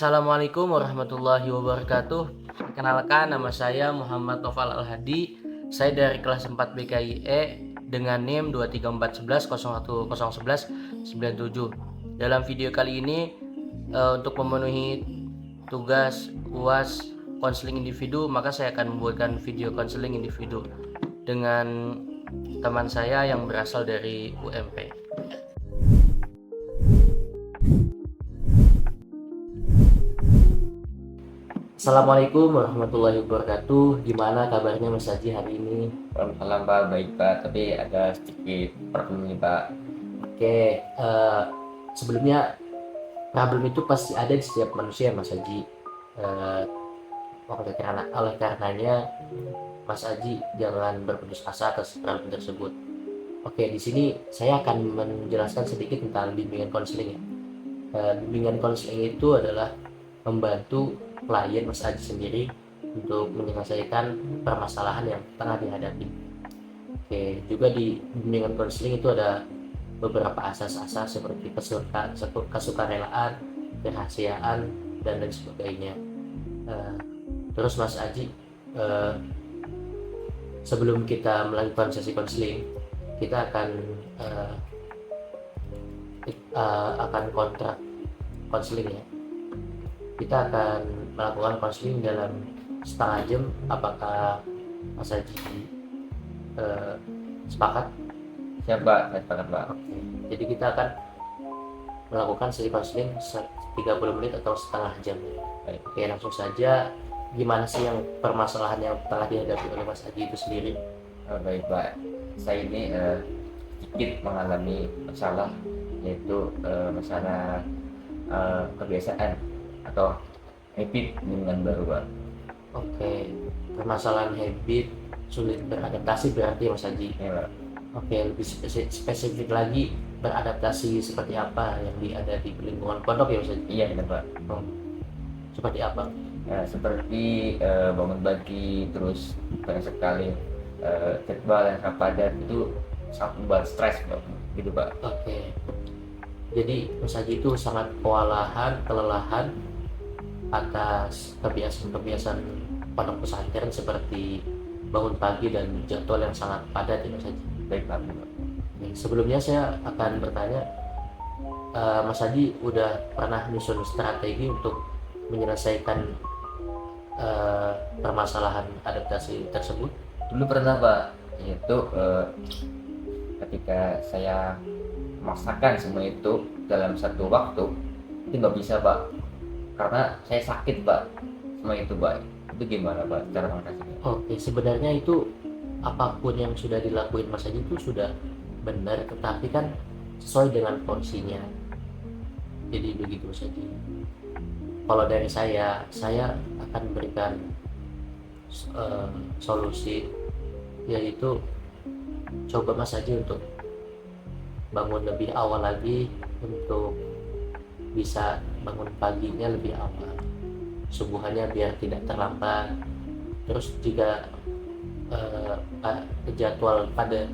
Assalamualaikum warahmatullahi wabarakatuh. Perkenalkan, nama saya Muhammad Nofal Al-Hadi. Saya dari kelas 4 BKIE dengan NIM 23411011197. Dalam video kali ini untuk memenuhi tugas UAS konseling individu, maka saya akan membuatkan video konseling individu dengan teman saya yang berasal dari UMP. Assalamualaikum warahmatullahi wabarakatuh. Gimana kabarnya Mas Haji hari ini? Waalaikumsalam Pak, baik Pak, tapi ada sedikit problem nih Pak. Oke, sebelumnya problem itu pasti ada di setiap manusia Mas Haji. Oleh karenanya Mas Haji jangan berputus asa atas problem tersebut. Oke, di sini saya akan menjelaskan sedikit tentang bimbingan konseling ya. Bimbingan konseling itu adalah membantu klien Mas Haji sendiri untuk menyelesaikan permasalahan yang tengah dihadapi. Oke, juga di bimbingan konseling itu ada beberapa asas-asas seperti kesukarelaan, kerahasiaan, dan lain sebagainya. Terus Mas Haji, sebelum kita melakukan sesi konseling, kita akan kontrak konseling ya. Kita akan melakukan konseling dalam setengah jam. Apakah Mas Haji sepakat? Siap Pak, saya sepakat Pak. Oke. Jadi kita akan melakukan sesi konseling 30 menit atau setengah jam. Baik. Oke, langsung saja. Gimana sih yang permasalahan yang telah dihadapi oleh Mas Haji itu sendiri? Baik Pak, saya ini sedikit mengalami masalah, yaitu masalah kebiasaan atau habit dengan baru Pak. Oke, permasalahan habit, sulit beradaptasi berarti Mas Haji. Ya Pak. Oke, lebih spesifik lagi, beradaptasi seperti apa yang ada di lingkungan pondok ya Mas Haji? Iya benar Pak. Seperti apa? Seperti bangun pagi, terus banyak sekali jadwal yang sangat padat, itu sangat membuat stres Pak. Gitu Pak. Oke, jadi Mas Haji itu sangat kelelahan atas kebiasaan pondok pesantren seperti bangun pagi dan jadwal yang sangat padat ya Mas Haji. Baik Pak. Sebelumnya saya akan bertanya, Mas Haji udah pernah nyusun strategi untuk menyelesaikan permasalahan adaptasi tersebut? Dulu pernah Pak, yaitu ketika saya memaksakan semua itu dalam satu waktu, itu nggak bisa Pak, karena saya sakit Pak. Semua itu Pak, itu gimana Pak cara mengatasinya? Oke, sebenarnya itu apapun yang sudah dilakuin Mas Haji itu sudah benar, tetapi kan sesuai dengan porsinya. Jadi begitu Mas Haji. Kalau dari saya akan memberikan solusi, yaitu coba Mas Haji untuk bangun lebih awal lagi, untuk bisa bangun paginya lebih awal, subuhannya biar tidak terlambat. Terus jika jadwal pada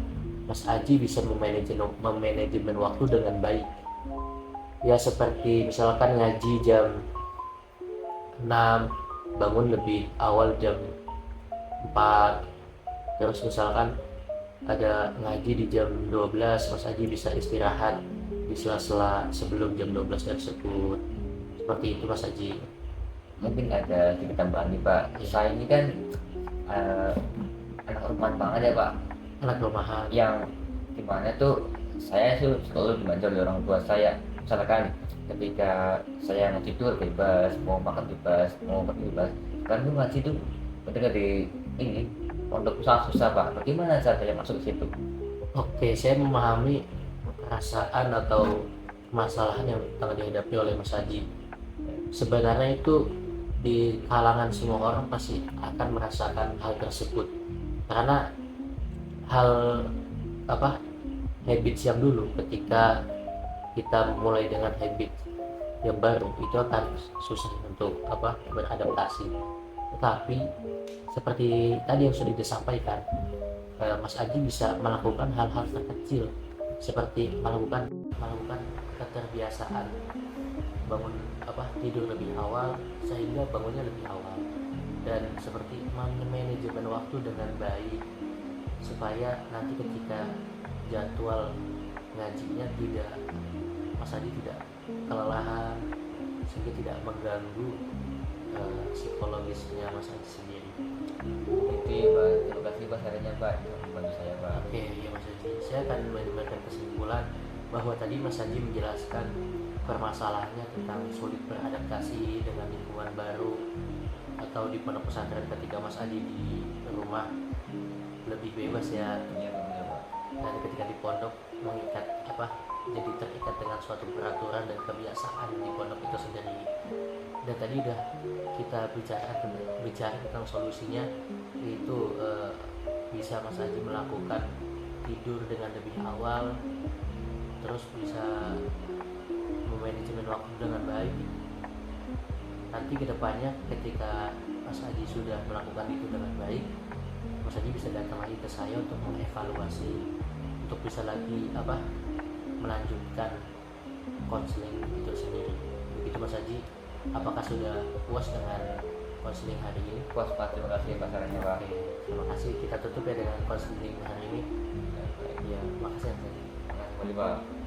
Mas Haji bisa memanajemen waktu dengan baik ya, seperti misalkan ngaji jam 6, bangun lebih awal jam 4. Terus misalkan ada ngaji di jam 12, Mas Haji bisa istirahat di sela-sela sebelum jam 12 tersebut. Seperti itu Mas Haji. Mungkin ada sedikit tambahan nih Pak. Saya ini kan anak rumahan banget ya Pak, Anak rumahan. yang dimana tuh saya tuh selalu dimanja oleh orang tua saya. Misalkan ketika saya mau tidur bebas, mau makan bebas, mau pergi bebas. Kan tuh ngaji tuh ketika di ini pondok susah Pak. Bagaimana caranya masuk ke situ? Oke, saya memahami perasaan atau permasalahan yang tengah dihadapi oleh Mas Haji. Sebenarnya itu di kalangan semua orang pasti akan merasakan hal tersebut, karena habits yang dulu, ketika kita mulai dengan habit yang baru itu akan susah untuk beradaptasi. Tetapi seperti tadi yang sudah disampaikan, Mas Haji bisa melakukan hal-hal terkecil seperti melakukan keterbiasaan bangun tidur lebih awal sehingga bangunnya lebih awal, dan seperti manajemen waktu dengan baik supaya nanti ketika jadwal ngajinya tidak Mas Adi tidak kelelahan sehingga tidak mengganggu psikologisnya Mas Adi sendiri. Itu ya Pak, terima kasih Pak sarannya Pak, membantu saya Pak. Oke, ya Mas Adi, saya akan memberikan kesimpulan bahwa tadi Mas Adi menjelaskan permasalahannya tentang sulit beradaptasi dengan lingkungan baru atau di pondok pesantren ketika Mas Adi di rumah lebih bebas ya, Iya benar Pak. dan ketika di pondok mengikat jadi terikat dengan suatu peraturan dan kebiasaan di pondok itu sendiri. Dan tadi udah kita bicara tentang solusinya, yaitu bisa Mas Haji melakukan tidur dengan lebih awal, terus bisa memanajemen waktu dengan baik. Nanti kedepannya ketika Mas Haji sudah melakukan itu dengan baik, Mas Haji bisa datang lagi ke saya untuk mengevaluasi, untuk bisa lagi melanjutkan konseling itu sendiri. Begitu Mas Haji, apakah sudah puas dengan konseling hari ini? Puas Pak, terima kasih Pak sarannya Pak. Oke, terima kasih. Kita tutup ya dengan konseling hari ini. Ya, baik. Ya, makasih Mas Haji. Terima kasih Pak.